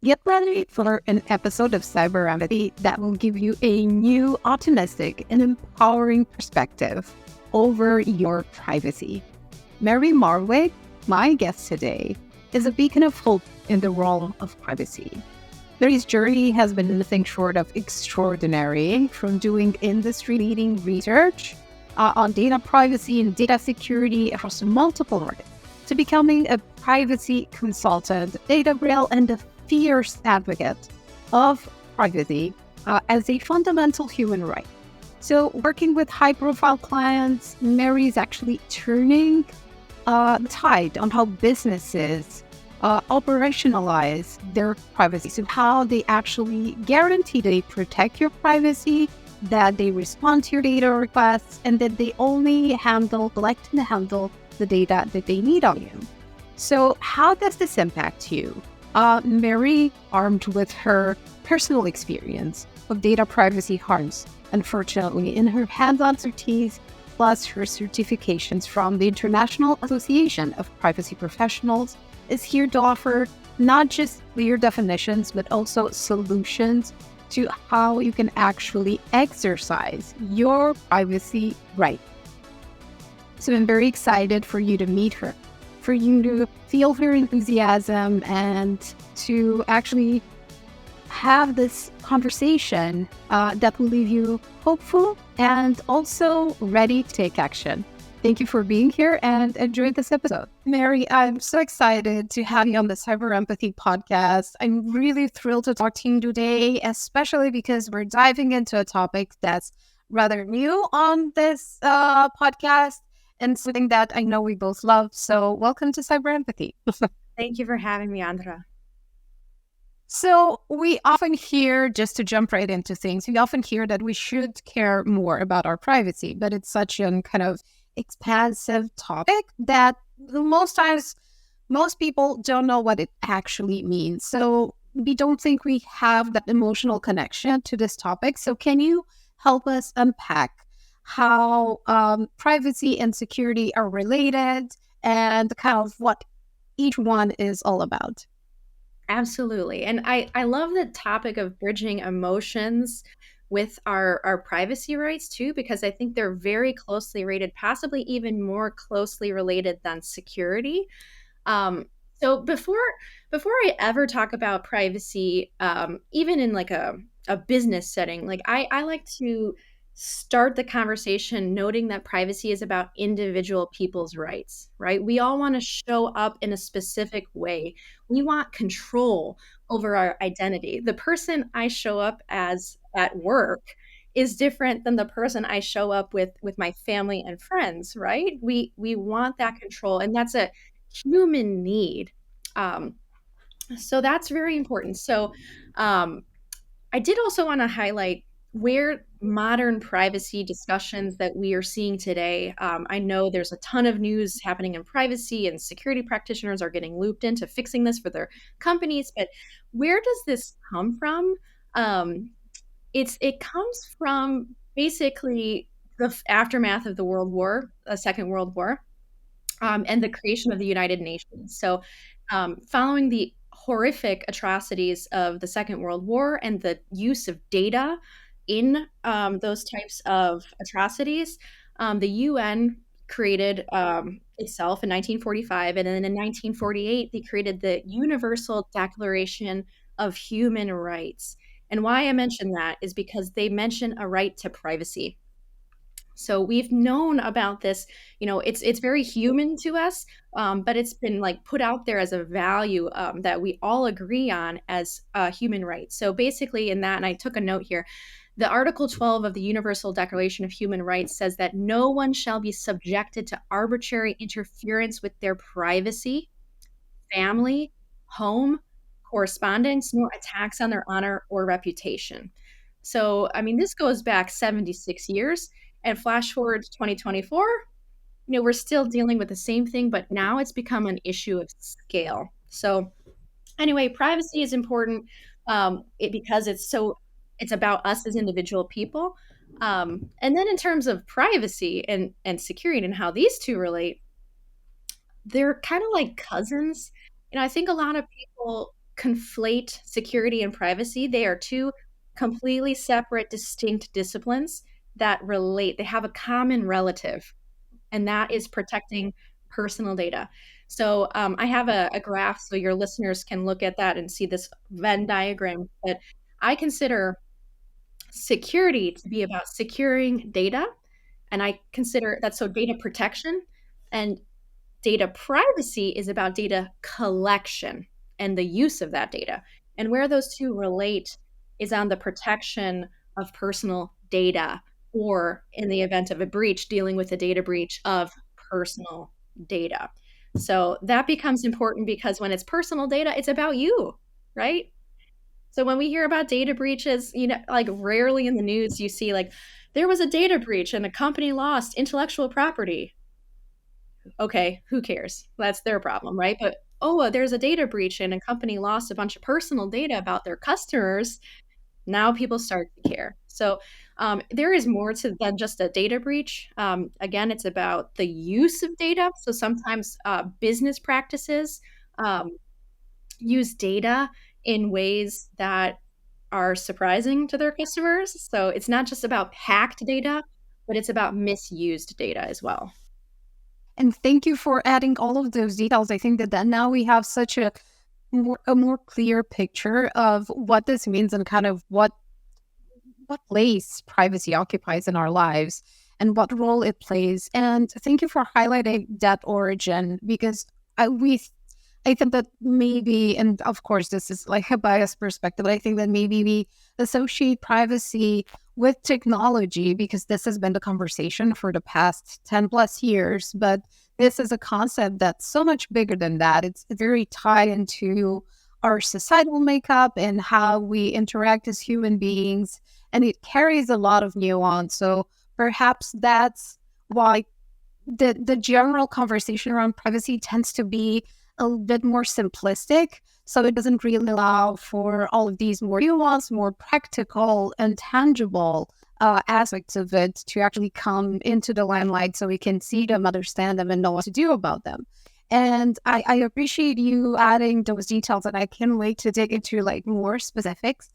Get ready for an episode of Cyber Empathy that will give you a new, optimistic, and empowering perspective over your privacy. Merry Marwig, my guest today, is a beacon of hope in the realm of privacy. Mary's journey has been nothing short of extraordinary, from doing industry-leading research on data privacy and data security across multiple markets to becoming a privacy consultant, data braille, and a fierce advocate of privacy as a fundamental human right. So, working with high-profile clients, Mary is actually turning the tide on how businesses operationalize their privacy. So, how they actually guarantee they protect your privacy, that they respond to your data requests, and that they only collect and handle the data that they need on you. So how does this impact you? Mary, armed with her personal experience of data privacy harms, unfortunately, in her hands-on expertise, plus her certifications from the International Association of Privacy Professionals, is here to offer not just clear definitions, but also solutions to how you can actually exercise your privacy right. So I'm very excited for you to meet her, for you to feel her enthusiasm and to actually have this conversation that will leave you hopeful and also ready to take action. Thank you for being here and enjoy this episode. Mary, I'm so excited to have you on the Cyber Empathy podcast. I'm really thrilled to talk to you today, especially because we're diving into a topic that's rather new on this podcast and something that I know we both love. So welcome to Cyber Empathy. Thank you for having me, Andra. So we often hear, just to jump right into things, we often hear that we should care more about our privacy, but it's such a kind of expansive topic that most times most people don't know what it actually means. So we don't think we have that emotional connection to this topic. So can you help us unpack how privacy and security are related and kind of what each one is all about? Absolutely. And I love the topic of bridging emotions with our privacy rights too, because I think they're very closely related, possibly even more closely related than security. Um, so before I ever talk about privacy, even in like a business setting, like I like to start the conversation noting that privacy is about individual people's rights, right? We all want to show up in a specific way. We want control over our identity. The person I show up as at work is different than the person I show up with my family and friends, right? We want that control, and that's a human need. Um, so that's very important. So um, I did also want to highlight where modern privacy discussions that we are seeing today. I know there's a ton of news happening in privacy, and security practitioners are getting looped into fixing this for their companies. But where does this come from? Um, it comes from basically the aftermath of the Second World War, and the creation of the United Nations. So, following the horrific atrocities of the Second World War and the use of data in those types of atrocities, the UN created itself in 1945, and then in 1948 they created the Universal Declaration of Human Rights. And why I mention that is because they mention a right to privacy. So we've known about this, it's very human to us, but it's been like put out there as a value that we all agree on as human rights. So basically, in that, and I took a note here, the Article 12 of the Universal Declaration of Human Rights says that no one shall be subjected to arbitrary interference with their privacy, family, home, correspondence, nor attacks on their honor or reputation. So, I mean, this goes back 76 years. And flash forward to 2024, we're still dealing with the same thing, but now it's become an issue of scale. So, anyway, privacy is important because it's about us as individual people. And then in terms of privacy and security and how these two relate, they're kind of like cousins. I think a lot of people conflate security and privacy. They are two completely separate, distinct disciplines that relate. They have a common relative, and that is protecting personal data. So I have a graph so your listeners can look at that and see this Venn diagram. But I consider security to be about securing data, and I consider that so data protection, and data privacy is about data collection and the use of that data. And where those two relate is on the protection of personal data, or in the event of a breach, dealing with a data breach of personal data. So that becomes important because when it's personal data, it's about you, right? So when we hear about data breaches, like rarely in the news you see like there was a data breach and a company lost intellectual property. Okay, who cares? That's their problem, right? But oh, there's a data breach and a company lost a bunch of personal data about their customers. Now people start to care. So there is more to than just a data breach. Again, it's about the use of data. So sometimes business practices um, use data in ways that are surprising to their customers. So it's not just about hacked data, but it's about misused data as well. And thank you for adding all of those details. I think that now we have such a more clear picture of what this means and kind of what place privacy occupies in our lives and what role it plays. And thank you for highlighting that origin, because I think that maybe, and of course this is like a biased perspective, but I think that maybe we associate privacy with technology because this has been the conversation for the past 10 plus years. But this is a concept that's so much bigger than that. It's very tied into our societal makeup and how we interact as human beings, and it carries a lot of nuance. So perhaps that's why the general conversation around privacy tends to be a bit more simplistic. So it doesn't really allow for all of these more nuanced, more practical and tangible aspects of it to actually come into the limelight so we can see them, understand them, and know what to do about them. And I appreciate you adding those details, and I can't wait to dig into like more specifics.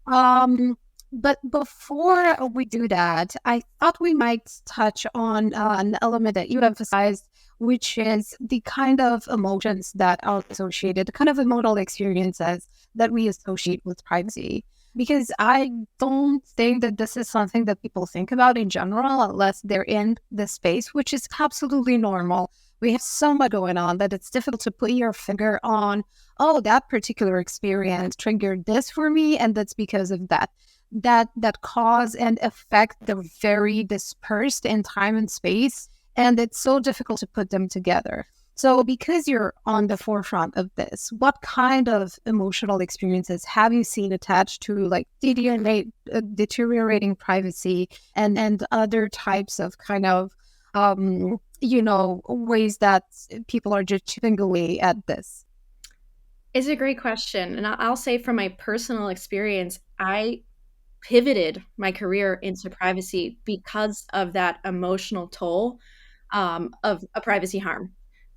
Um, but before we do that, I thought we might touch on an element that you emphasized, which is the kind of emotions that are associated, the kind of emotional experiences that we associate with privacy. Because I don't think that this is something that people think about in general, unless they're in the space, which is absolutely normal. We have so much going on that it's difficult to put your finger on, oh, that particular experience triggered this for me, and that's because of that. That cause and effect, they're very dispersed in time and space, and it's so difficult to put them together. So because you're on the forefront of this, what kind of emotional experiences have you seen attached to like deteriorating privacy and other types of kind of ways that people are just chipping away at this? It's a great question. And I'll say from my personal experience, I pivoted my career into privacy because of that emotional toll of a privacy harm.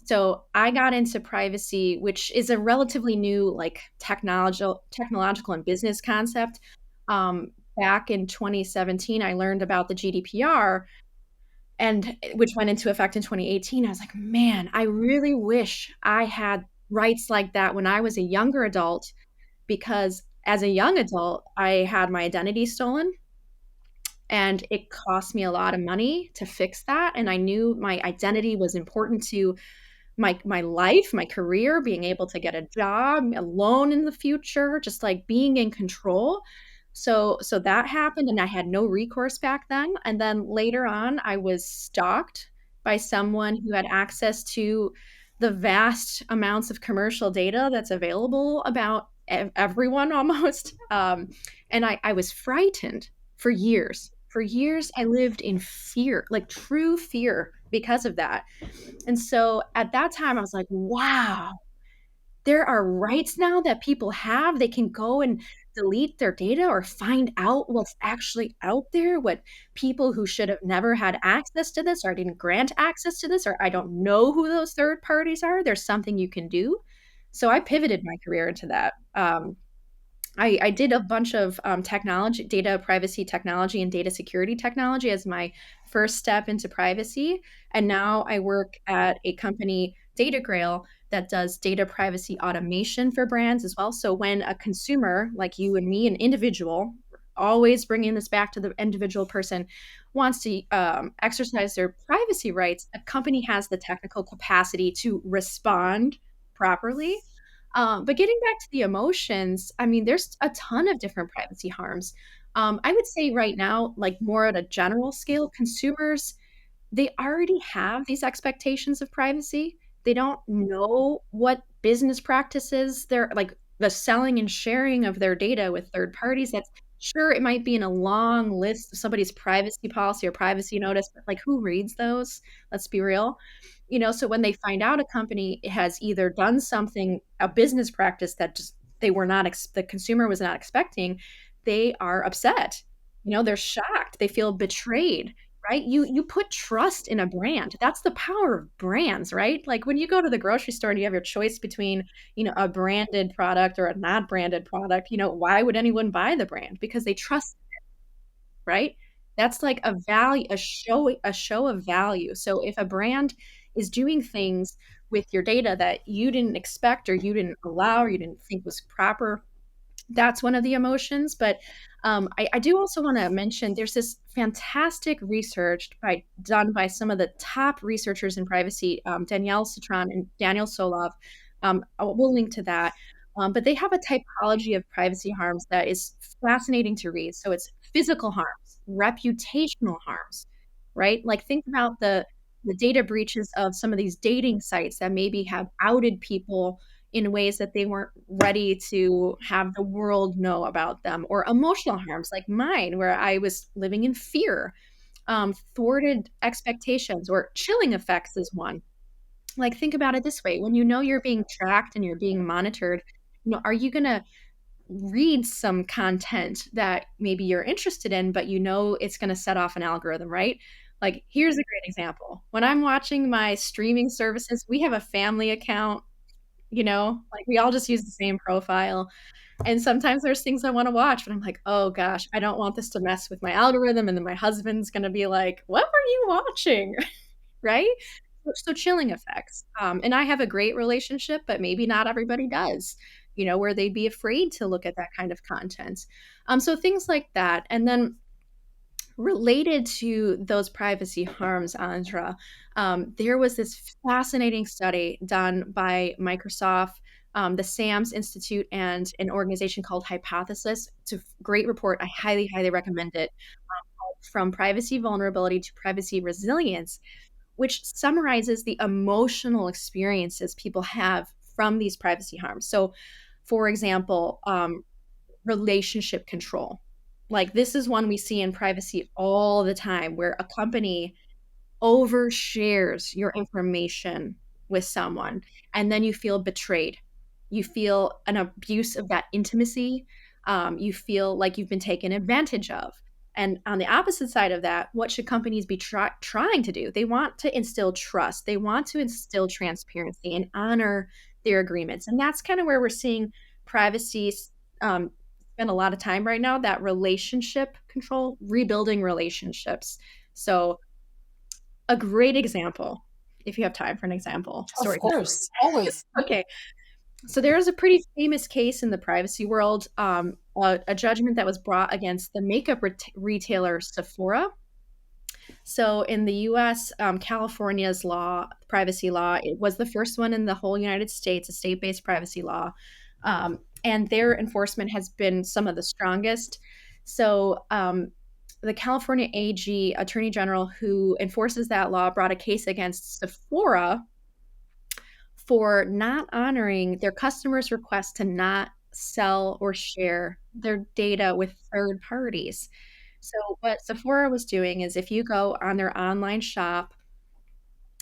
So I got into privacy, which is a relatively new, like technological and business concept. Back in 2017, I learned about the GDPR, and which went into effect in 2018. I was like, man, I really wish I had rights like that when I was a younger adult, because as a young adult, I had my identity stolen, and it cost me a lot of money to fix that. And I knew my identity was important to my life, my career, being able to get a job, a loan in the future, just like being in control. So that happened, and I had no recourse back then. And then later on, I was stalked by someone who had access to the vast amounts of commercial data that's available about everyone almost. And I was frightened for years. For years, I lived in fear, like true fear because of that. And so at that time, I was like, wow, there are rights now that people have. They can go and delete their data or find out what's actually out there, what people who should have never had access to this or didn't grant access to this, or I don't know who those third parties are. There's something you can do. So I pivoted my career into that. I did a bunch of technology, data privacy technology, and data security technology as my first step into privacy. And now I work at a company, Data Grail, that does data privacy automation for brands as well. So when a consumer like you and me, an individual, always bringing this back to the individual person, wants to exercise their privacy rights, a company has the technical capacity to respond properly. But getting back to the emotions, I mean, there's a ton of different privacy harms. I would say right now, like more at a general scale, consumers, they already have these expectations of privacy. They don't know what business practices they're like the selling and sharing of their data with third parties. That's sure it might be in a long list of somebody's privacy policy or privacy notice, but like who reads those? Let's be real. So when they find out a company has either done something, a business practice that just they were not, the consumer was not expecting, they are upset. They're shocked. They feel betrayed, right? You put trust in a brand. That's the power of brands, right? Like when you go to the grocery store and you have your choice between, a branded product or a not branded product, why would anyone buy the brand? Because they trust, right? That's like a value, a show of value. So if a brand is doing things with your data that you didn't expect or you didn't allow or you didn't think was proper, that's one of the emotions. But I do also want to mention there's this fantastic research done by some of the top researchers in privacy, Danielle Citron and Daniel Solov. We'll link to that. But they have a typology of privacy harms that is fascinating to read. So it's physical harms, reputational harms, right? Like think about the data breaches of some of these dating sites that maybe have outed people in ways that they weren't ready to have the world know about them, or emotional harms like mine, where I was living in fear, thwarted expectations, or chilling effects is one. Like, think about it this way: when you know you're being tracked and you're being monitored, are you going to read some content that maybe you're interested in, but it's going to set off an algorithm, right? Like, here's a great example. When I'm watching my streaming services, we have a family account, like we all just use the same profile. And sometimes there's things I want to watch, but I'm like, oh gosh, I don't want this to mess with my algorithm. And then my husband's going to be like, what were you watching? Right? So chilling effects. And I have a great relationship, but maybe not everybody does, where they'd be afraid to look at that kind of content. So things like that. And then related to those privacy harms, Andra, there was this fascinating study done by Microsoft, the SAMS Institute, and an organization called Hypothesis. It's a great report. I highly, highly recommend it. From privacy vulnerability to privacy resilience, which summarizes the emotional experiences people have from these privacy harms. So, for example, relationship control. Like this is one we see in privacy all the time where a company overshares your information with someone and then you feel betrayed. You feel an abuse of that intimacy. You feel like you've been taken advantage of. And on the opposite side of that, what should companies be trying to do? They want to instill trust. They want to instill transparency and honor their agreements. And that's kind of where we're seeing privacy um, spend a lot of time right now, that relationship control, rebuilding relationships. So a great example, if you have time for an example. Of Sorry. course, always. Okay. So there is a pretty famous case in the privacy world, a judgment that was brought against the makeup retailer Sephora. So in the US, California's privacy law, it was the first one in the whole United States, a state-based privacy law. And their enforcement has been some of the strongest. So the California AG, Attorney General, who enforces that law, brought a case against Sephora for not honoring their customers' request to not sell or share their data with third parties. So what Sephora was doing is if you go on their online shop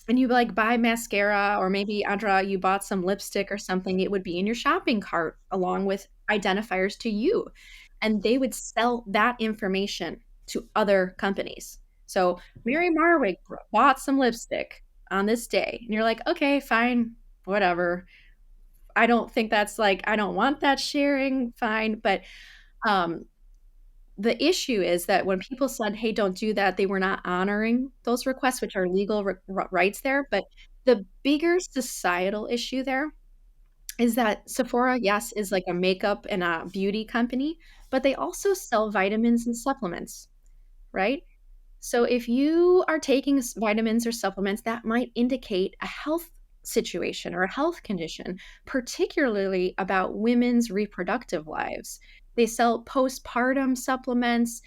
and you like buy mascara, or maybe Andra, you bought some lipstick or something, it would be in your shopping cart along with identifiers to you. And they would sell that information to other companies. So Mary Marwig bought some lipstick on this day. And you're like, okay, fine, whatever. I don't think that's like, I don't want that sharing, fine. But um, the issue is that when people said, "Hey, don't do that," they were not honoring those requests, which are legal rights there. But the bigger societal issue there is that Sephora, yes, is like a makeup and a beauty company, but they also sell vitamins and supplements, right? So if you are taking vitamins or supplements, that might indicate a health situation or a health condition, particularly about women's reproductive lives. They sell postpartum supplements.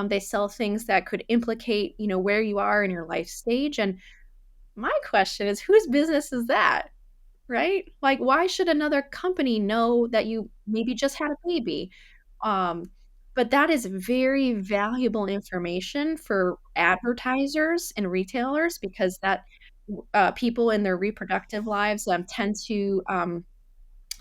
They sell things that could implicate, where you are in your life stage. And my question is, whose business is that? Right? Like, why should another company know that you maybe just had a baby? Um, but that is very valuable information for advertisers and retailers because that people in their reproductive lives tend to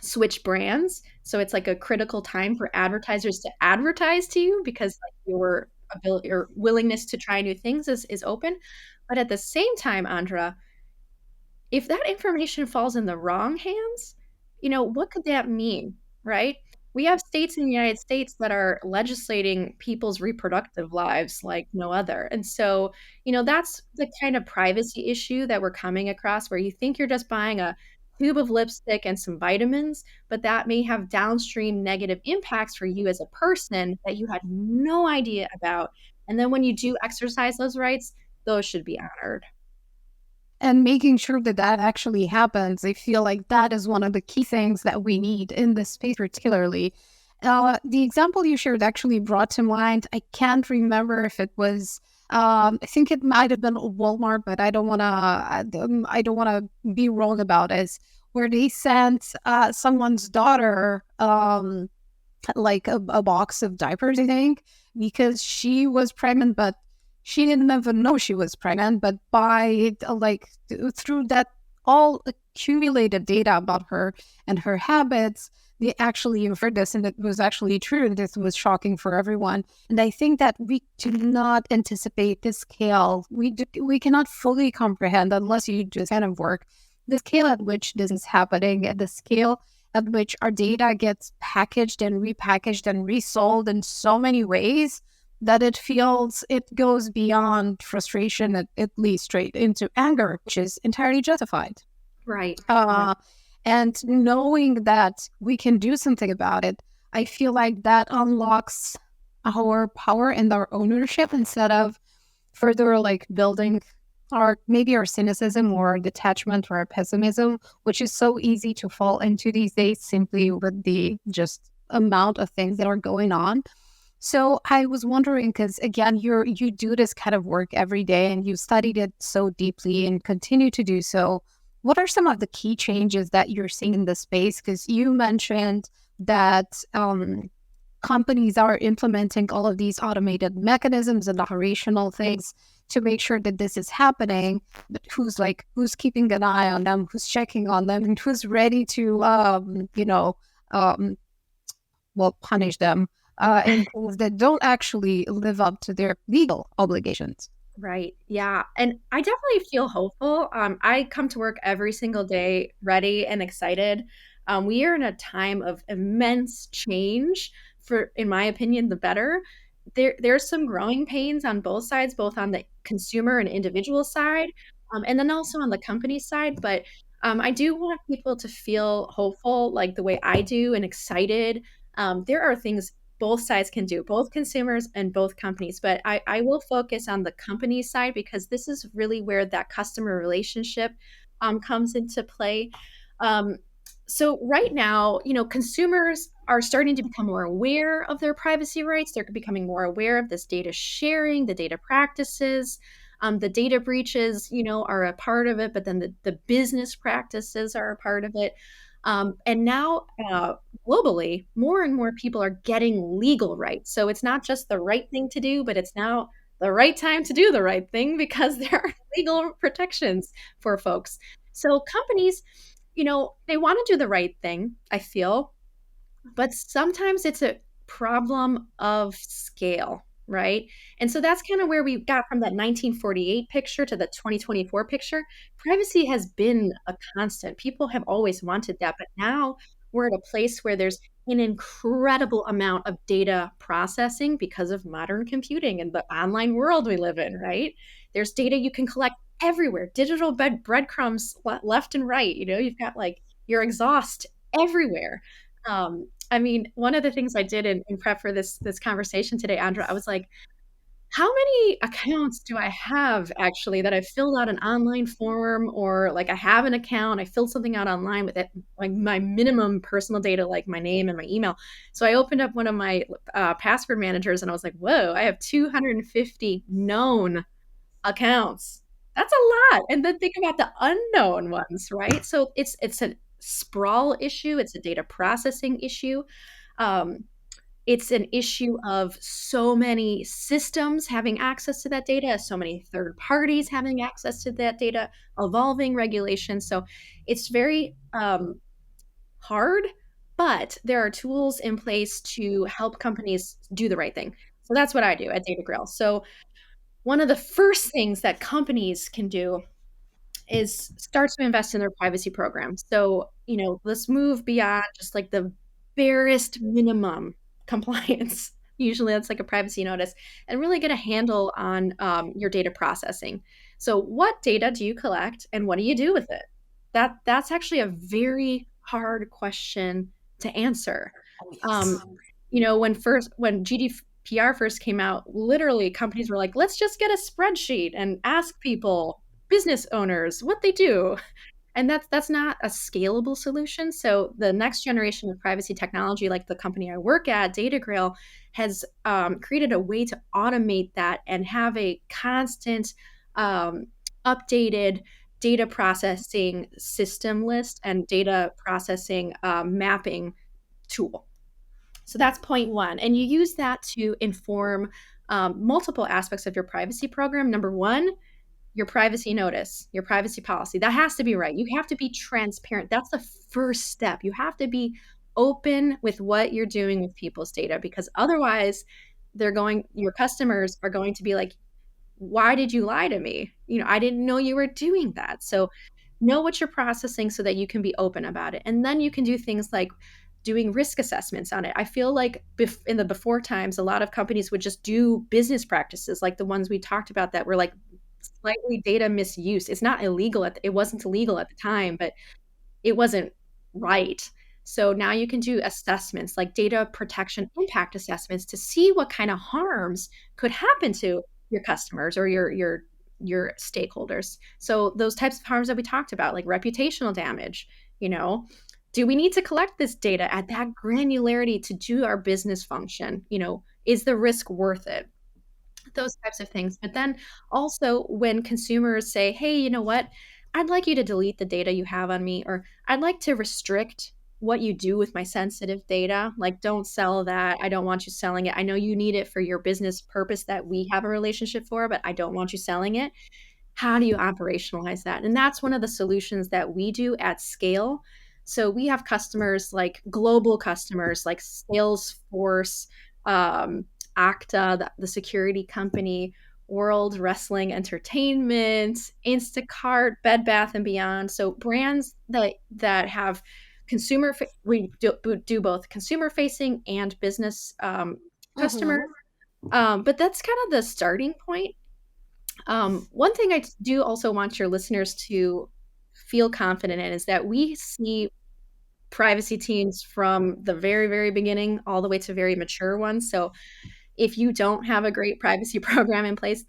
switch brands. So it's like a critical time for advertisers to advertise to you because like your ability your willingness to try new things is open. But at the same time, Andra, if that information falls in the wrong hands, what could that mean, right? We have states in the United States that are legislating people's reproductive lives like no other. And so, that's the kind of privacy issue that we're coming across where you think you're just buying a tube of lipstick and some vitamins, but that may have downstream negative impacts for you as a person that you had no idea about. And then when you do exercise those rights, those should be honored. And making sure that that actually happens, I feel like that is one of the key things that we need in this space, particularly. The example you shared actually brought to mind, I can't remember if it was, I think it might have been Walmart, but I don't want to be wrong about it, where they sent someone's daughter, like a box of diapers, I think, because she was pregnant, but she didn't even know she was pregnant. But by through that all accumulated data about her and her habits, they actually inferred this, and it was actually true. And this was shocking for everyone. And I think that we do not anticipate the scale. We cannot fully comprehend unless you just kind of work the scale at which this is happening, and the scale at which our data gets packaged and repackaged and resold in so many ways that it goes beyond frustration, at least straight into anger, which is entirely justified. Right. And knowing that we can do something about it, I feel like that unlocks our power and our ownership instead of further like building our cynicism or our detachment or our pessimism, which is so easy to fall into these days simply with the just amount of things that are going on. So I was wondering, because again, you do this kind of work every day and you studied it so deeply and continue to do so. What are some of the key changes that you're seeing in the space? Because you mentioned that companies are implementing all of these automated mechanisms and operational things to make sure that this is happening. But who's keeping an eye on them, who's checking on them, and who's ready to punish them and things that don't actually live up to their legal obligations. Right. Yeah. And I definitely feel hopeful. I come to work every single day ready and excited. We are in a time of immense change for, in my opinion, the better. There's some growing pains on both sides, both on the consumer and individual side, and then also on the company side. But I do want people to feel hopeful, like the way I do, and excited. There are things both sides can do, both consumers and both companies. But I will focus on the company side because this is really where that customer relationship comes into play. Um, so right now, consumers are starting to become more aware of their privacy rights. They're becoming more aware of this data sharing, the data practices. The data breaches, are a part of it, but then the business practices are a part of it. And now, globally, more and more people are getting legal rights. So it's not just the right thing to do, but it's now the right time to do the right thing because there are legal protections for folks. So companies, they want to do the right thing, I feel, but sometimes it's a problem of scale, right? And so that's kind of where we got from that 1948 picture to the 2024 picture. Privacy has been a constant. People have always wanted that, but now we're at a place where there's an incredible amount of data processing because of modern computing and the online world we live in, right? There's data you can collect everywhere, digital breadcrumbs left and right. You've got like your exhaust everywhere. I mean, one of the things I did in prep for this conversation today, Andra, I was like, how many accounts do I have actually that I filled out an online form, or like I have an account, I filled something out online with it, like my minimum personal data, like my name and my email. So I opened up one of my password managers and I was like, whoa, I have 250 known accounts. That's a lot. And then think about the unknown ones, right? So it's a sprawl issue, it's a data processing issue. Um, it's an issue of so many systems having access to that data, so many third parties having access to that data, evolving regulations. So it's very hard, but there are tools in place to help companies do the right thing. So that's what I do at Data Grill. So one of the first things that companies can do is start to invest in their privacy program. So, let's move beyond just like the barest minimum compliance. Usually that's like a privacy notice, and really get a handle on your data processing. So, what data do you collect and what do you do with it? That's actually a very hard question to answer. Oh, Um, yes. when GDPR first came out, literally companies were like, let's just get a spreadsheet and ask people, business owners, what they do. And that's not a scalable solution. So the next generation of privacy technology, like the company I work at, DataGrail, has created a way to automate that and have a constant, um, updated data processing system list and data processing mapping tool. So that's point one. And you use that to inform multiple aspects of your privacy program. Number one, your privacy notice, your privacy policy. That has to be right. You have to be transparent. That's the first step. You have to be open with what you're doing with people's data, because otherwise your customers are going to be like, why did you lie to me? I didn't know you were doing that. So know what you're processing so that you can be open about it. And then you can do things like doing risk assessments on it. I feel like in the before times, a lot of companies would just do business practices like the ones we talked about that were like slightly data misuse. It wasn't illegal at the time, but it wasn't right. So now you can do assessments like data protection impact assessments to see what kind of harms could happen to your customers or your stakeholders. So those types of harms that we talked about, like reputational damage, you know, do we need to collect this data at that granularity to do our business function? Is the risk worth it? Those types of things. But then also when consumers say, "Hey, you know what? I'd like you to delete the data you have on me," or "I'd like to restrict what you do with my sensitive data. Like, don't sell that. I don't want you selling it. I know you need it for your business purpose that we have a relationship for, but I don't want you selling it." How do you operationalize that? And that's one of the solutions that we do at scale. So we have customers, like global customers like Salesforce, um, Okta, the security company, World Wrestling Entertainment, Instacart, Bed Bath and Beyond. So brands that have we do both consumer facing and business customers. Mhm. But that's kind of the starting point. One thing I do also want your listeners to feel confident in is that we see privacy teams from the very, very beginning all the way to very mature ones. So if you don't have a great privacy program in place,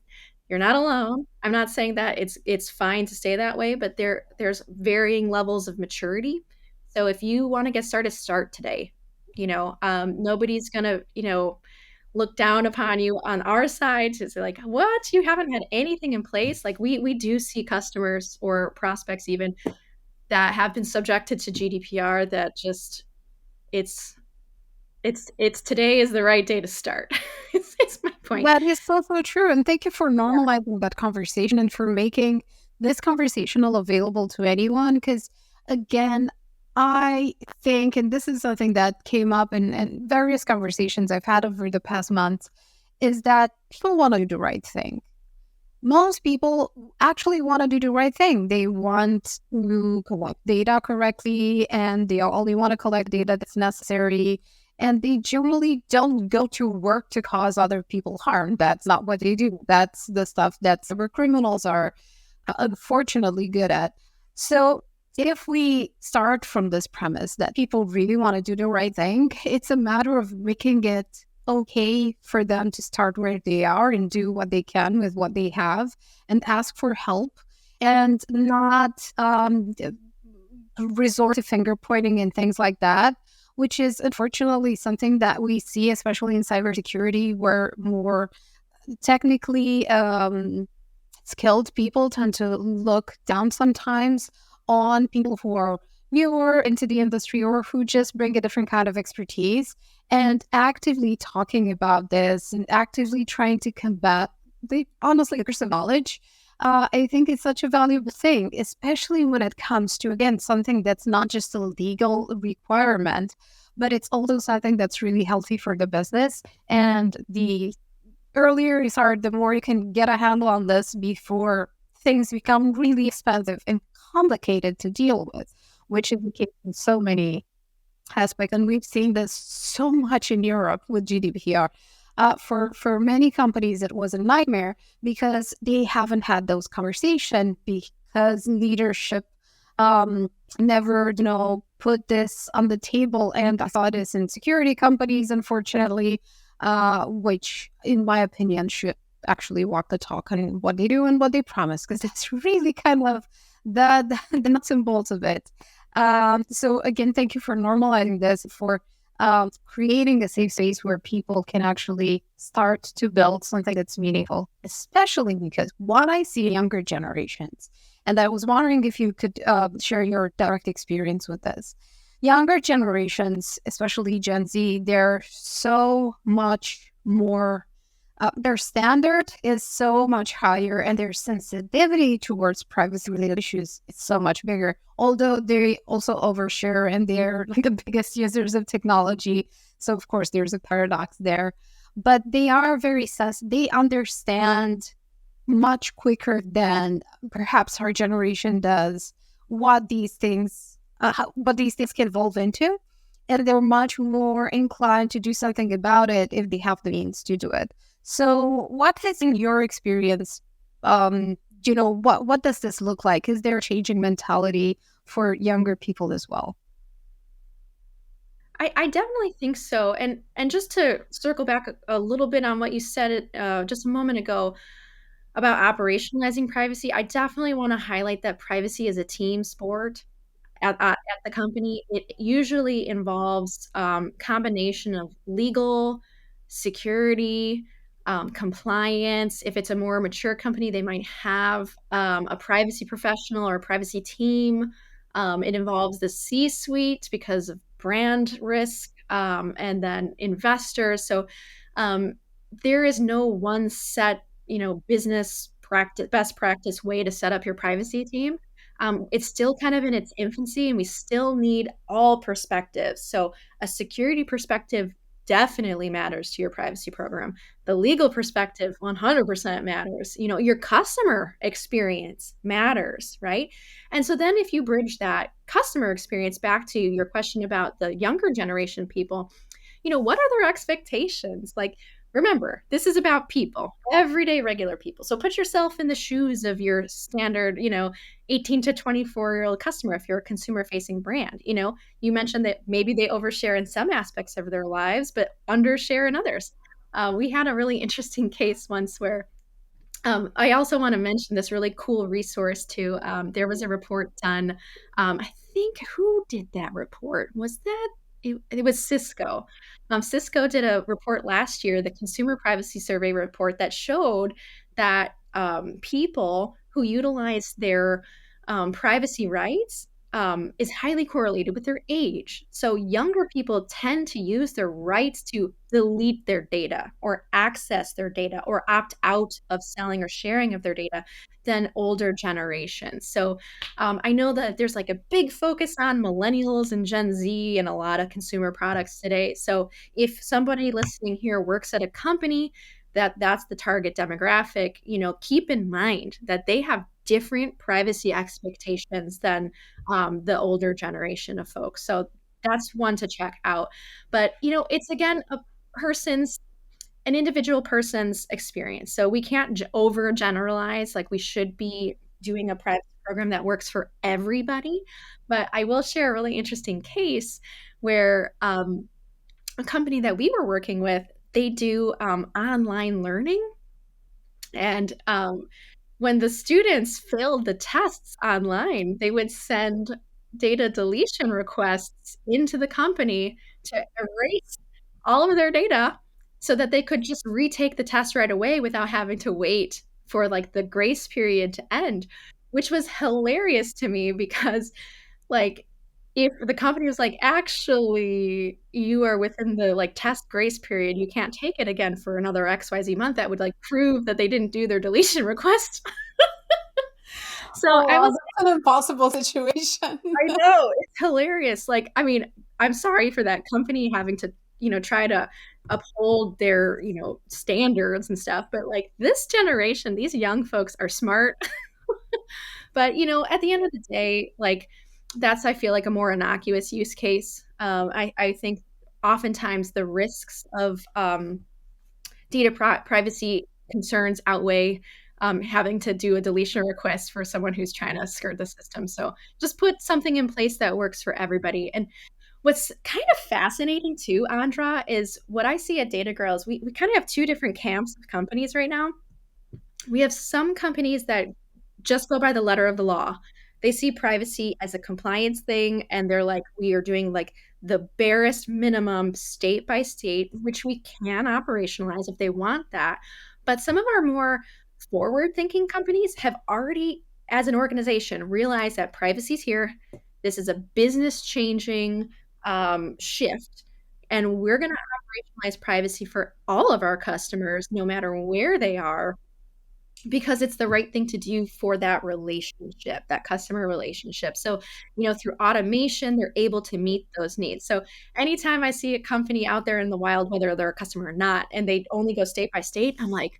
you're not alone. I'm not saying that it's fine to stay that way, but there's varying levels of maturity. So if you want to get started, start today. Nobody's gonna, look down upon you on our side to say like, what, you haven't had anything in place. Like we do see customers or prospects even that have been subjected to GDPR that just it's it's today is the right day to start. It's my point. That is so, so true. And thank you for normalizing that conversation and for making this conversational available to anyone. Because again, I think, and this is something that came up in various conversations I've had over the past months, is that people want to do the right thing. Most people actually want to do the right thing. They want to collect data correctly, and they only want to collect data that's necessary. And they generally don't go to work to cause other people harm. That's not what they do. That's the stuff that cyber criminals are unfortunately good at. So if we start from this premise that people really want to do the right thing, it's a matter of making it okay for them to start where they are and do what they can with what they have and ask for help, and not resort to finger pointing and things like that, which is unfortunately something that we see, especially in cybersecurity, where more technically skilled people tend to look down sometimes on people who are newer into the industry or who just bring a different kind of expertise. And actively talking about this and actively trying to combat the honestly aggressive knowledge, I think it's such a valuable thing, especially when it comes to, again, something that's not just a legal requirement, but it's also something that's really healthy for the business. And the earlier you start, the more you can get a handle on this before things become really expensive and complicated to deal with, which is the case in so many aspects. And we've seen this so much in Europe with GDPR. For many companies, it was a nightmare because they haven't had those conversations, because leadership never, put this on the table. And I saw this in security companies, unfortunately, which, in my opinion, should actually walk the talk on what they do and what they promise, because that's really kind of the nuts and bolts of it. So again, thank you for normalizing this, for creating a safe space where people can actually start to build something that's meaningful, especially because what I see in younger generations, and I was wondering if you could share your direct experience with this. Younger generations, especially Gen Z, they're so much more, their standard is so much higher, and their sensitivity towards privacy related issues is so much bigger. Although they also overshare and they're like the biggest users of technology. So of course there's a paradox there. But they are very they understand much quicker than perhaps our generation does what these things can evolve into, and they're much more inclined to do something about it if they have the means to do it. So what has been your experience? What does this look like? Is there a changing mentality for younger people as well? I definitely think so. And just to circle back a little bit on what you said just a moment ago about operationalizing privacy, I definitely want to highlight that privacy is a team sport. At the company, it usually involves combination of legal, security, compliance. If it's a more mature company, they might have a privacy professional or a privacy team. It involves the C-suite because of brand risk, and then investors. So um, there is no one set, business practice, best practice way to set up your privacy team. It's still kind of in its infancy, and we still need all perspectives. So, a security perspective definitely matters to your privacy program. The legal perspective 100% matters. Your customer experience matters, right? And so then if you bridge that customer experience back to your question about the younger generation people, what are their expectations? Like, remember, this is about people, everyday regular people. So put yourself in the shoes of your standard, 18 to 24-year-old customer if you're a consumer facing brand. You mentioned that maybe they overshare in some aspects of their lives, but undershare in others. We had a really interesting case once where I also want to mention this really cool resource too. There was a report done. I think who did that report? Was that it was Cisco. Cisco did a report last year, the Consumer Privacy Survey report, that showed that people who utilize their privacy rights is highly correlated with their age. So younger people tend to use their rights to delete their data or access their data or opt out of selling or sharing of their data than older generations. So I know that there's like a big focus on millennials and Gen Z and a lot of consumer products today. So if somebody listening here works at a company, that's the target demographic, keep in mind that they have different privacy expectations than the older generation of folks. So that's one to check out. But it's again person's an individual person's experience. So we can't overgeneralize. Like we should be doing a privacy program that works for everybody. But I will share a really interesting case where a company that we were working with, they do online learning. And when the students failed the tests online, they would send data deletion requests into the company to erase all of their data so that they could just retake the test right away without having to wait for like the grace period to end, which was hilarious to me because like if the company was like, actually, you are within the like test grace period, you can't take it again for another XYZ month, that would like prove that they didn't do their deletion request. So Oh, I wow, was that's an impossible situation. I know, it's hilarious. Like, I mean, I'm sorry for that company having to, try to uphold their, standards and stuff, but like this generation, these young folks are smart. But, at the end of the day, like that's, I feel like a more innocuous use case. I think oftentimes the risks of data privacy concerns outweigh having to do a deletion request for someone who's trying to skirt the system. So just put something in place that works for everybody. And what's kind of fascinating too, Andra, is what I see at Data Girls. We kind of have two different camps of companies right now. We have some companies that just go by the letter of the law. They see privacy as a compliance thing, and they're like, we are doing like the barest minimum state by state, which we can operationalize if they want that. But some of our more forward thinking companies have already, as an organization, realized that privacy is here. This is a business changing shift. And we're going to operationalize privacy for all of our customers, no matter where they are, because it's the right thing to do for that relationship, that customer relationship. So, through automation, they're able to meet those needs. So, anytime I see a company out there in the wild, whether they're a customer or not, and they only go state by state, I'm like,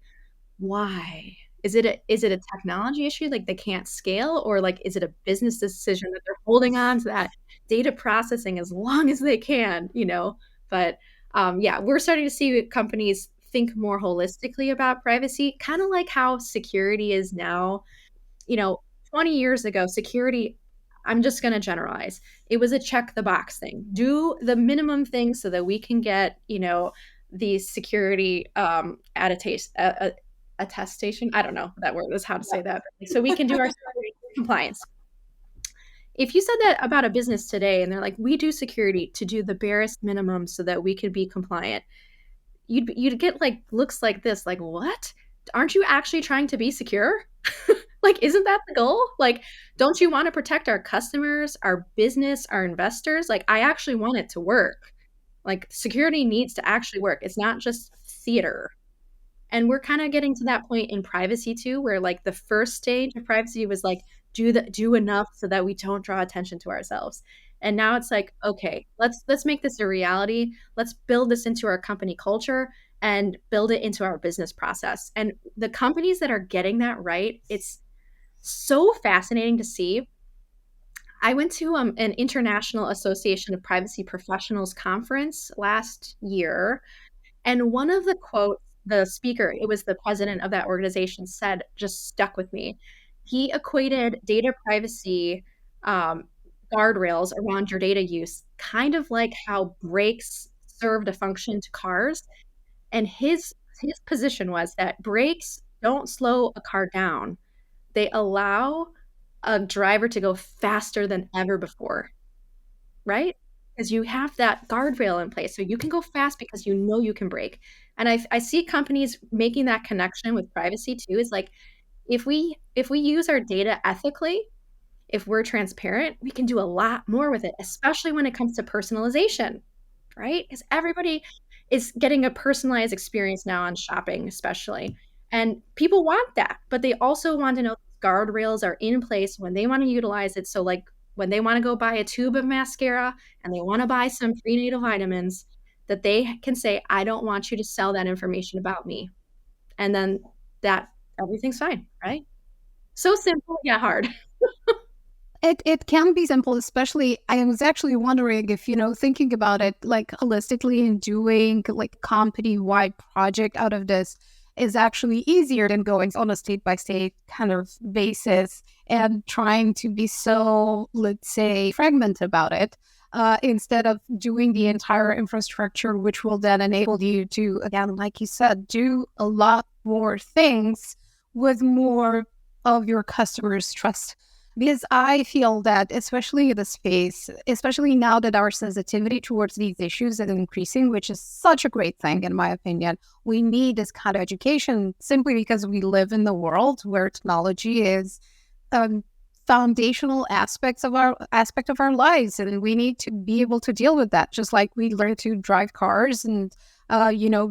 why? Is it a technology issue, like they can't scale, or like is it a business decision that they're holding on to that data processing as long as they can, But yeah, we're starting to see companies think more holistically about privacy, kind of like how security is now. You know, 20 years ago, security, I'm just going to generalize. It was a check the box thing. Do the minimum thing so that we can get, the security attestation. I don't know that word is how to say that. So we can do our security compliance. If you said that about a business today and they're like, we do security to do the barest minimum so that we can be compliant, you'd get like looks like this, like, what? Aren't you actually trying to be secure? Like, isn't that the goal? Like, don't you want to protect our customers, our business, our investors? Like, I actually want it to work. Like, security needs to actually work. It's not just theater. And we're kind of getting to that point in privacy too, where like the first stage of privacy was like, do enough so that we don't draw attention to ourselves. And now it's like, okay, let's make this a reality. Let's build this into our company culture and build it into our business process. And the companies that are getting that right, it's so fascinating to see. I went to an International Association of Privacy Professionals conference last year, and one of the quotes the speaker, it was the president of that organization, said just stuck with me. He equated data privacy um, guardrails around your data use, kind of like how brakes served a function to cars. And his position was that brakes don't slow a car down. They allow a driver to go faster than ever before, right? Because you have that guardrail in place. So you can go fast because you know you can brake. And I see companies making that connection with privacy too. Is like if we use our data ethically, if we're transparent, we can do a lot more with it, especially when it comes to personalization, right? Because everybody is getting a personalized experience now on shopping, especially. And people want that, but they also want to know guardrails are in place when they want to utilize it. So, like when they want to go buy a tube of mascara and they want to buy some prenatal vitamins, that they can say, I don't want you to sell that information about me. and then that everything's fine, right? So simple, yet hard. It can be simple, especially I was actually wondering if, thinking about it like holistically and doing like company-wide project out of this is actually easier than going on a state by state kind of basis and trying to be so, let's say, fragmented about it. Instead of doing the entire infrastructure, which will then enable you to, again, like you said, do a lot more things with more of your customers' trust. Because I feel that, especially in the space, especially now that our sensitivity towards these issues is increasing, which is such a great thing, in my opinion, we need this kind of education simply because we live in the world where technology is foundational aspect of our lives, and we need to be able to deal with that. Just like we learn to drive cars and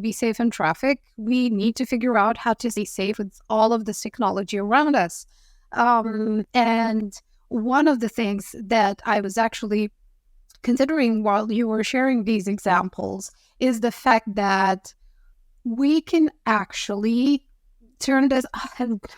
be safe in traffic, we need to figure out how to stay safe with all of this technology around us. And one of the things that I was actually considering while you were sharing these examples is the fact that we can actually turn this,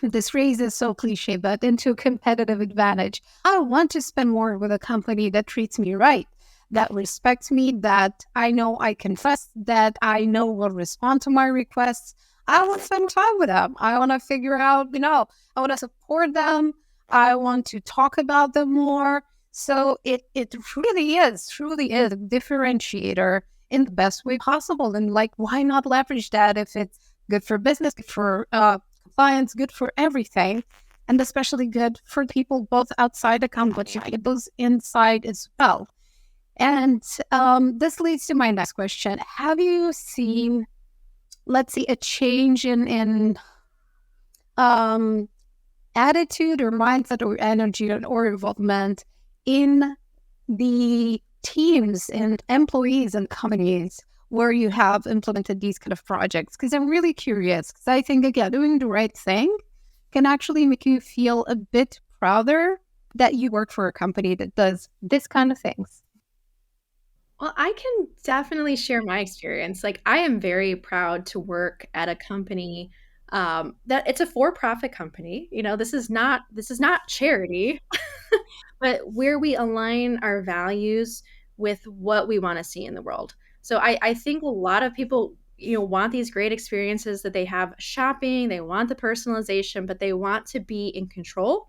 this phrase is so cliche, but into a competitive advantage. I want to spend more with a company that treats me right, that respects me, that I know I can trust, that I know will respond to my requests. I want to spend time with them. I want to figure out, I want to support them. I want to talk about them more. So it truly is a differentiator in the best way possible. And like, why not leverage that if it's good for business, good for compliance, good for everything, and especially good for people both outside the company, those inside as well. And this leads to my next question. Have you seen, let's see, a change in attitude or mindset or energy or involvement in the teams and employees and companies where you have implemented these kind of projects? Because I'm really curious, because I think, again, doing the right thing can actually make you feel a bit prouder that you work for a company that does this kind of things. Well, I can definitely share my experience. Like, I am very proud to work at a company that it's a for-profit company. This is not charity, but where we align our values with what we want to see in the world. So I think a lot of people, want these great experiences that they have shopping, they want the personalization, but they want to be in control.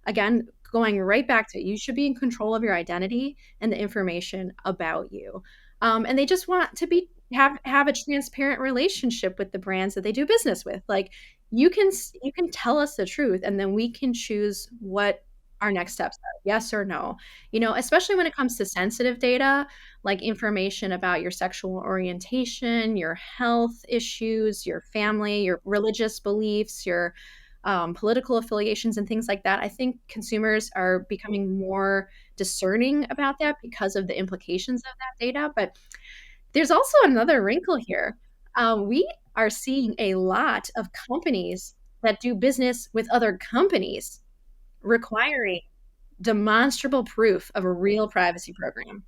Again, going right back to it, you should be in control of your identity and the information about you. And they just want to have a transparent relationship with the brands that they do business with. Like, you can tell us the truth, and then we can choose what our next steps are, yes or no. Especially when it comes to sensitive data, like information about your sexual orientation, your health issues, your family, your religious beliefs, your political affiliations and things like that. I think consumers are becoming more discerning about that because of the implications of that data. But there's also another wrinkle here. We are seeing a lot of companies that do business with other companies requiring demonstrable proof of a real privacy program.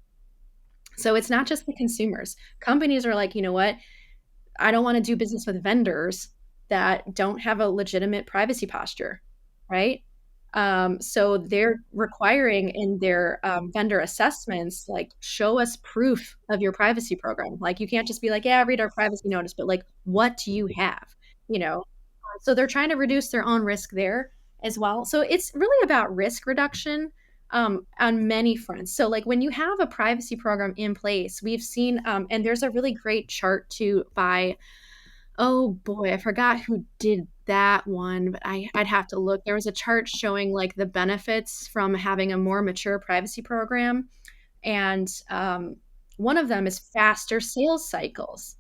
So it's not just the consumers. Companies are like, you know what? I don't want to do business with vendors that don't have a legitimate privacy posture, right? So they're requiring in their vendor assessments, like, show us proof of your privacy program. Like, you can't just be like, yeah, read our privacy notice, but like, what do you have? You know, so they're trying to reduce their own risk there as well. So it's really about risk reduction on many fronts. So, like, when you have a privacy program in place, we've seen, and there's a really great chart too by, oh boy, I forgot who did that one, but I'd have to look. There was a chart showing like the benefits from having a more mature privacy program, and one of them is faster sales cycles.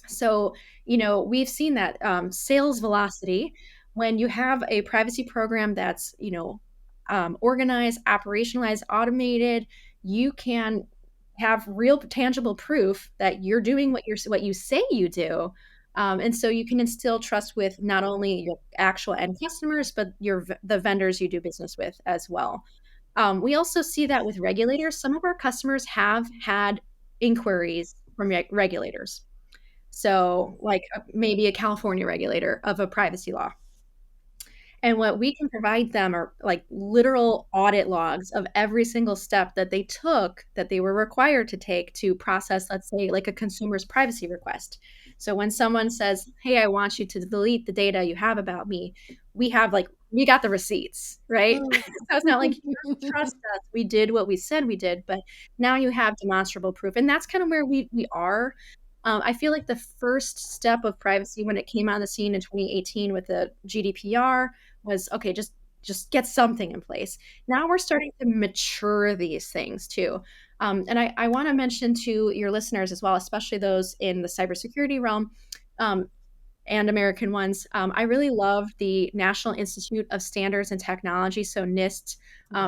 So, we've seen that sales velocity, when you have a privacy program that's, organized, operationalized, automated, you can have real tangible proof that you're doing what you say you do. And so you can instill trust with not only your actual end customers, but the vendors you do business with as well. We also see that with regulators. Some of our customers have had inquiries from regulators. So like maybe a California regulator of a privacy law. And what we can provide them are like literal audit logs of every single step that they took, that they were required to take to process, let's say, like a consumer's privacy request. So when someone says, "Hey, I want you to delete the data you have about me," we have like, we got the receipts, right? Mm. So it's not like, you don't trust us. We did what we said we did, but now you have demonstrable proof. And that's kind of where we are. I feel like the first step of privacy when it came on the scene in 2018 with the GDPR was, okay, just get something in place. Now we're starting to mature these things too. And I want to mention to your listeners as well, especially those in the cybersecurity realm, um, and American ones. I really love the National Institute of Standards and Technology, so NIST.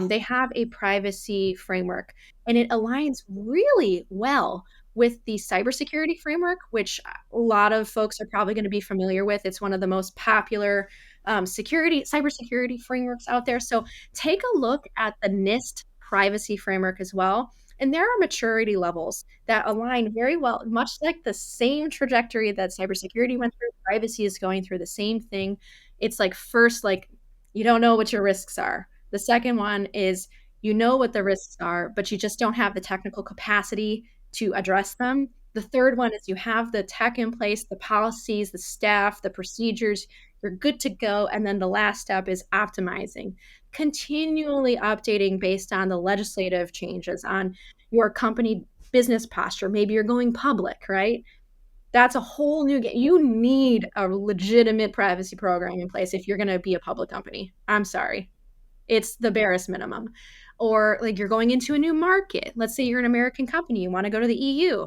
They have a privacy framework, and it aligns really well with the cybersecurity framework, which a lot of folks are probably going to be familiar with. It's one of the most popular cybersecurity frameworks out there. So take a look at the NIST privacy framework as well. And there are maturity levels that align very well, much like the same trajectory that cybersecurity went through. Privacy is going through the same thing. It's like, first, like, you don't know what your risks are. The second one is, you know what the risks are, but you just don't have the technical capacity to address them. The third one is, you have the tech in place, the policies, the staff, the procedures, you're good to go. And then the last step is optimizing, continually updating based on the legislative changes, on your company business posture. Maybe you're going public, right? That's a whole new game. You need a legitimate privacy program in place if you're going to be a public company. I'm sorry. It's the barest minimum. Or like, you're going into a new market. Let's say you're an American company, you want to go to the EU.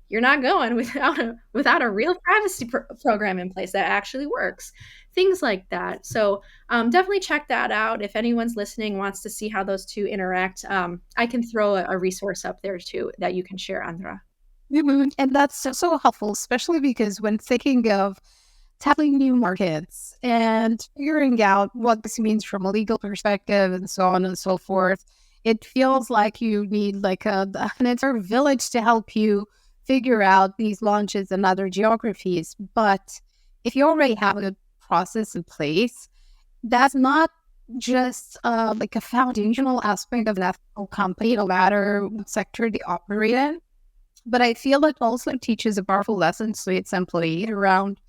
You're not going without a real privacy program in place that actually works. Things like that. So definitely check that out. If anyone's listening wants to see how those two interact, I can throw a resource up there too that you can share, Andra. And that's so helpful, especially because when thinking of tackling new markets and figuring out what this means from a legal perspective and so on and so forth, it feels like you need like an entire village to help you figure out these launches in other geographies. But if you already have a process in place, that's not just like a foundational aspect of an ethical company, no matter what sector they operate in. But I feel it also teaches a powerful lesson to its employee around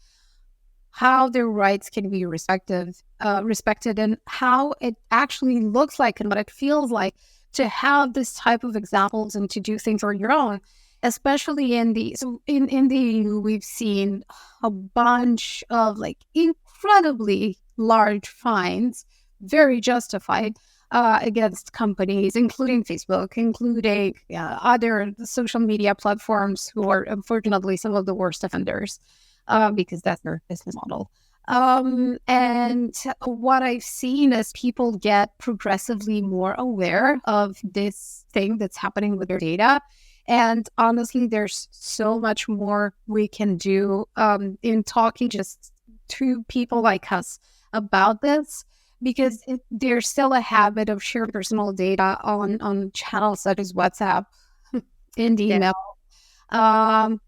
how their rights can be respected, and how it actually looks like and what it feels like to have this type of examples and to do things on your own. Especially in the EU, we've seen a bunch of like incredibly large fines, very justified, against companies, including Facebook, including other social media platforms, who are unfortunately some of the worst offenders, because that's their business model. And what I've seen is people get progressively more aware of this thing that's happening with their data. And honestly, there's so much more we can do in talking just to people like us about this, because there's still a habit of sharing personal data on channels such as WhatsApp, and email,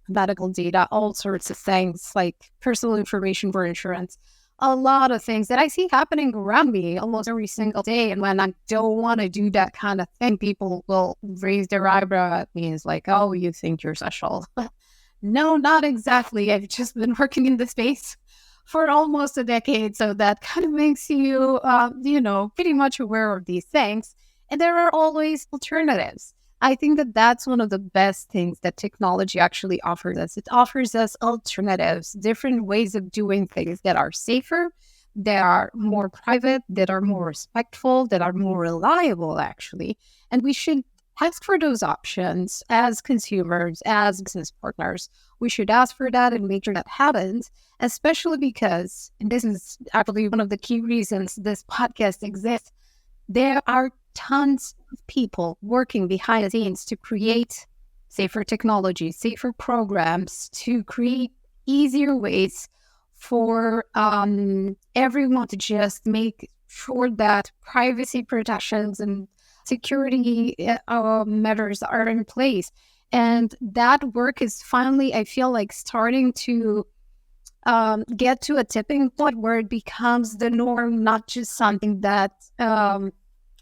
medical data, all sorts of things, like personal information for insurance. A lot of things that I see happening around me almost every single day. And when I don't want to do that kind of thing, people will raise their eyebrow at me. It's like, oh, you think you're special. No, not exactly. I've just been working in the space for almost a decade. So that kind of makes you, pretty much aware of these things. And there are always alternatives. I think that that's one of the best things that technology actually offers us. It offers us alternatives, different ways of doing things that are safer, that are more private, that are more respectful, that are more reliable, actually. And we should ask for those options as consumers, as business partners. We should ask for that and make sure that happens, especially because, and this is actually one of the key reasons this podcast exists, there are tons of people working behind the scenes to create safer technology, safer programs, to create easier ways for everyone to just make sure that privacy protections and security measures are in place. And that work is finally, I feel like, starting to get to a tipping point where it becomes the norm, not just something that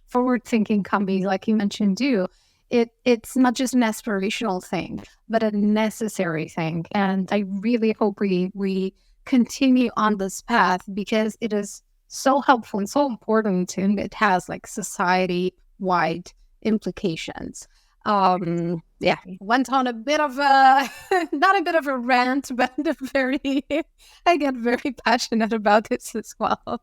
forward-thinking companies, like you mentioned, do. It's not just an aspirational thing, but a necessary thing. And I really hope we continue on this path, because it is so helpful and so important, and it has like society-wide implications. Yeah, went on a bit of a not a bit of a rant, but I get very passionate about this as well.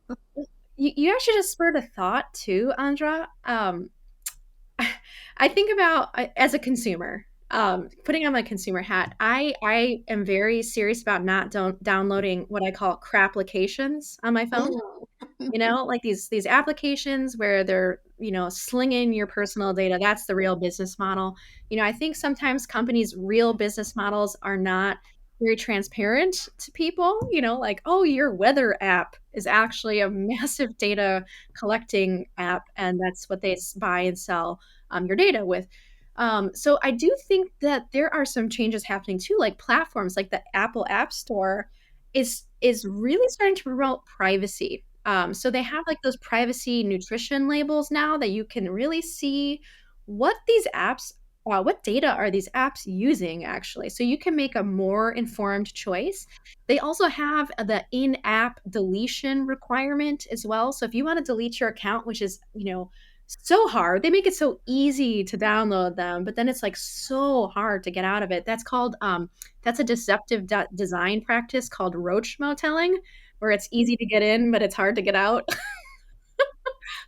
You actually just spurred a thought too, Andra. I think about as a consumer, putting on my consumer hat. I am very serious about not downloading what I call crap applications on my phone. You know, like these applications where they're, slinging your personal data. That's the real business model. I think sometimes companies' real business models are not very transparent to people. Like, oh, your weather app is actually a massive data collecting app, and that's what they buy and sell your data with. So I do think that there are some changes happening too, like platforms like the Apple App Store is really starting to promote privacy. So they have like those privacy nutrition labels now that you can really see what these apps, what data are these apps using actually. So you can make a more informed choice. They also have the in-app deletion requirement as well. So if you want to delete your account, which is, so hard, they make it so easy to download them, but then it's like so hard to get out of it. That's a deceptive design practice called roach motelling, where it's easy to get in, but it's hard to get out.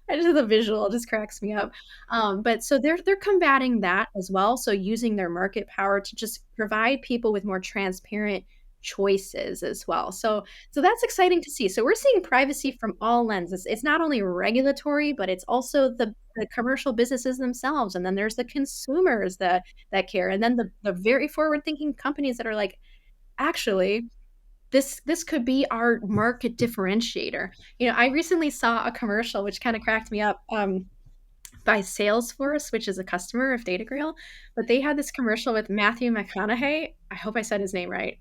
I just the visual just cracks me up. But so they're combating that as well. So using their market power to just provide people with more transparent choices as well. So that's exciting to see. So we're seeing privacy from all lenses. It's not only regulatory, but it's also the commercial businesses themselves. And then there's the consumers that care. And then the very forward thinking companies that are like, actually, this could be our market differentiator. I recently saw a commercial which kind of cracked me up, by Salesforce, which is a customer of Datagrill, but they had this commercial with Matthew McConaughey. I hope I said his name right.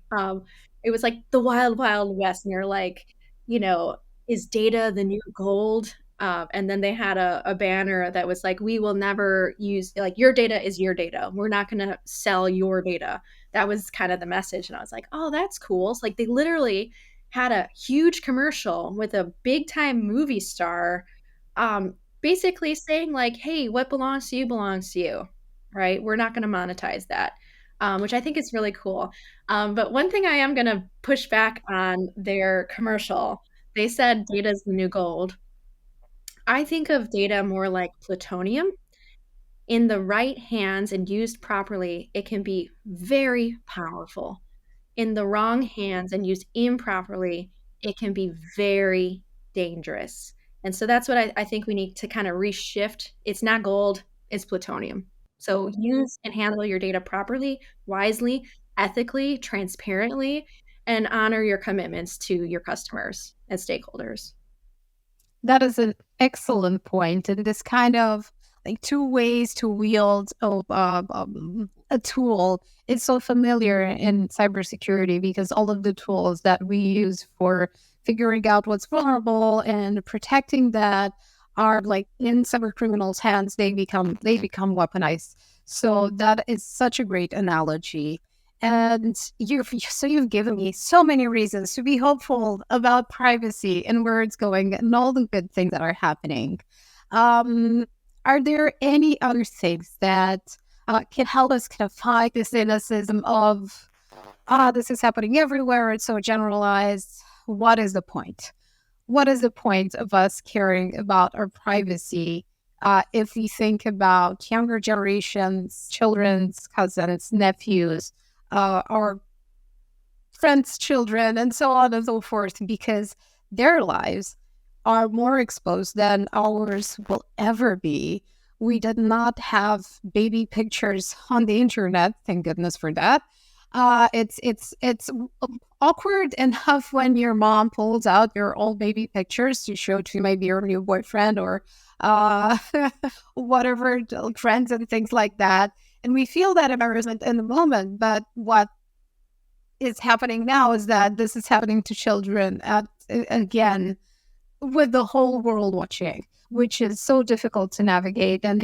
It was like the wild, wild west, and you're like, you know, is data the new gold? And then they had a banner that was like, we will never use, like, your data is your data. We're not going to sell your data. That was kind of the message. And I was like, oh, that's cool. So like they literally had a huge commercial with a big time movie star, um, basically saying like, hey, what belongs to you, right? We're not going to monetize that, which I think is really cool. But one thing I am going to push back on their commercial, they said data is the new gold. I think of data more like plutonium. In the right hands and used properly, it can be very powerful. In the wrong hands and used improperly, it can be very dangerous. And so that's what I think we need to kind of reshift. It's not gold, it's plutonium. So use and handle your data properly, wisely, ethically, transparently, and honor your commitments to your customers and stakeholders. That is an excellent point. And this kind of like two ways to wield a tool is so familiar in cybersecurity, because all of the tools that we use for figuring out what's vulnerable and protecting that are like in cyber criminals' hands. They become weaponized. So that is such a great analogy. And you've given me so many reasons to be hopeful about privacy and where it's going and all the good things that are happening. Um, are there any other things that can help us kind of fight this cynicism of, this is happening everywhere, it's so generalized? What is the point? What is the point of us caring about our privacy if we think about younger generations, children's cousins, nephews, our friends' children, and so on and so forth, because their lives are more exposed than ours will ever be. We did not have baby pictures on the internet, thank goodness for that. It's awkward enough when your mom pulls out your old baby pictures to show to maybe your new boyfriend or uh, whatever, like friends and things like that. And we feel that embarrassment in the moment, but what is happening now is that this is happening to children again, with the whole world watching, which is so difficult to navigate. And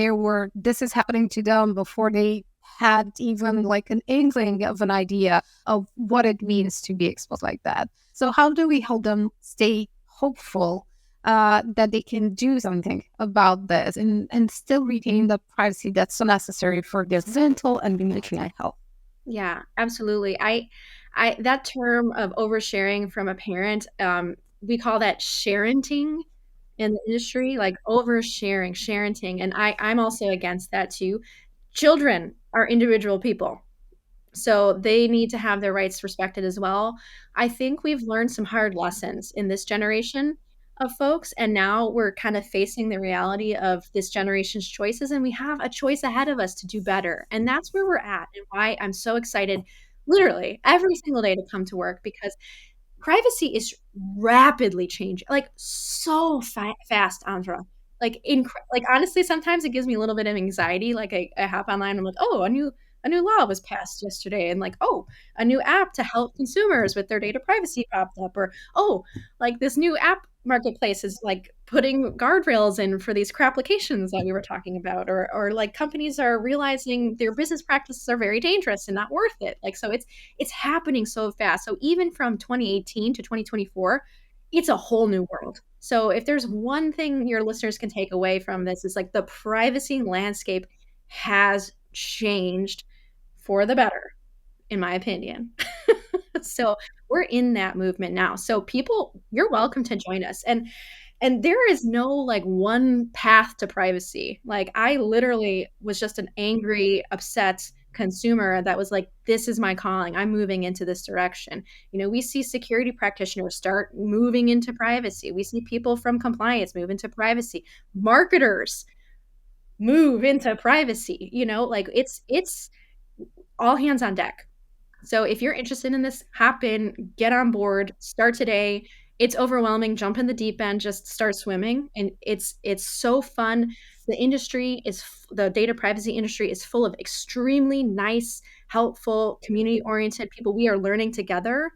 this is happening to them before they had even like an inkling of an idea of what it means to be exposed like that. So how do we help them stay hopeful that they can do something about this and still retain the privacy that's so necessary for their mental and emotional health? Yeah, absolutely. That term of oversharing from a parent, we call that sharenting in the industry, like oversharing, sharenting, and I'm also against that too. Children are individual people, so they need to have their rights respected as well. I think we've learned some hard lessons in this generation of folks, and now we're kind of facing the reality of this generation's choices, and we have a choice ahead of us to do better. And that's where we're at, and why I'm so excited literally every single day to come to work, because privacy is rapidly changing, like so fast, Andra. Like honestly, sometimes it gives me a little bit of anxiety. Like I hop online, I'm like, oh, a new law was passed yesterday, and like, oh, a new app to help consumers with their data privacy popped up, or oh, like this new app marketplace is like putting guardrails in for these crap applications that we were talking about, or like companies are realizing their business practices are very dangerous and not worth it. Like so it's happening so fast. So even from 2018 to 2024, it's a whole new world. So if there's one thing your listeners can take away from this, is like the privacy landscape has changed for the better, in my opinion. So we're in that movement now. So people, you're welcome to join us. And there is no like one path to privacy. Like I literally was just an angry, upset consumer that was like, this is my calling. I'm moving into this direction. We see security practitioners start moving into privacy. We see people from compliance move into privacy. Marketers move into privacy. Like it's all hands on deck. So if you're interested in this, hop in, get on board, start today. It's overwhelming. Jump in the deep end, just start swimming, and it's so fun. The data privacy industry is full of extremely nice, helpful, community-oriented people. We are learning together,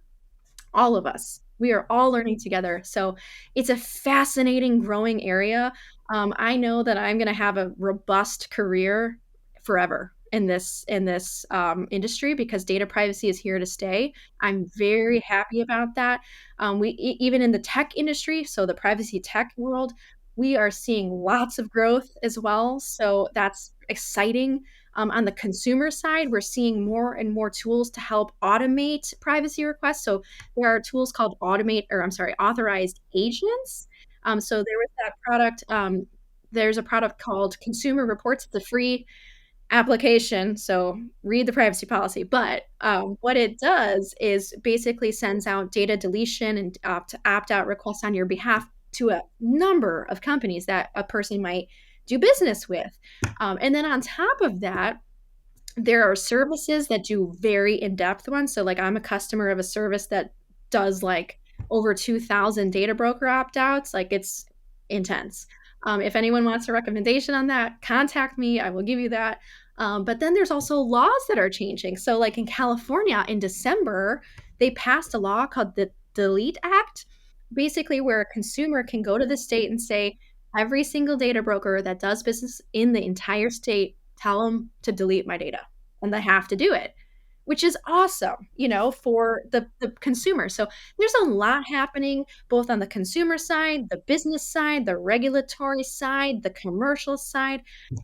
all of us. We are all learning together. So it's a fascinating, growing area. I know that I'm going to have a robust career forever in this industry, because data privacy is here to stay. I'm very happy about that. Even in the tech industry, so the privacy tech world, we are seeing lots of growth as well. So that's exciting. On the consumer side, we're seeing more and more tools to help automate privacy requests. So there are tools called authorized agents. So there was that product. There's a product called Consumer Reports. It's a free application, so read the privacy policy. But what it does is basically sends out data deletion and opt-out requests on your behalf to a number of companies that a person might do business with. And then on top of that, there are services that do very in-depth ones. So like I'm a customer of a service that does like over 2,000 data broker opt-outs. Like it's intense. If anyone wants a recommendation on that, contact me. I will give you that. But then there's also laws that are changing. So like in California in December, they passed a law called the Delete Act, basically where a consumer can go to the state and say, every single data broker that does business in the entire state, tell them to delete my data. And they have to do it, which is awesome, for the consumer. So there's a lot happening both on the consumer side, the business side, the regulatory side, the commercial side.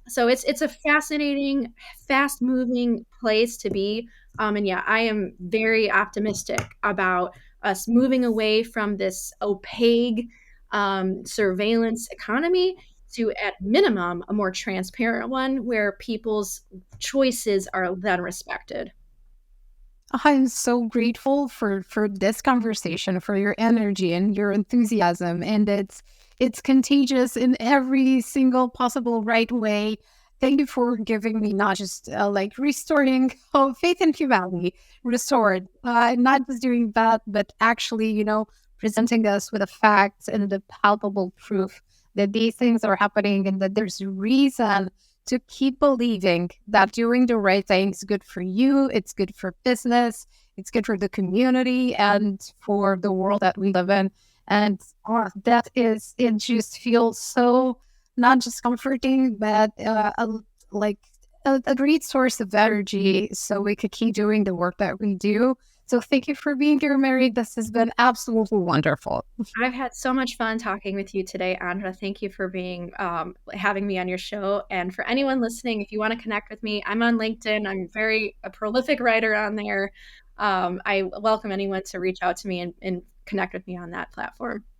So it's a fascinating, fast moving place to be. And yeah, I am very optimistic about us moving away from this opaque surveillance economy to, at minimum, a more transparent one where people's choices are then respected. I'm so grateful for this conversation, for your energy and your enthusiasm, and it's contagious in every single possible right way. Thank you for giving me not just like restoring faith in humanity, restored, not just doing that, but actually, presenting us with the facts and the palpable proof that these things are happening and that there's reason to keep believing that doing the right thing is good for you, it's good for business, it's good for the community and for the world that we live in. And it just feels so not just comforting, but like a great source of energy so we could keep doing the work that we do. So thank you for being here, Mary. This has been absolutely wonderful. I've had so much fun talking with you today, Andra. Thank you for having me on your show. And for anyone listening, if you want to connect with me, I'm on LinkedIn. I'm a prolific writer on there. I welcome anyone to reach out to me and connect with me on that platform.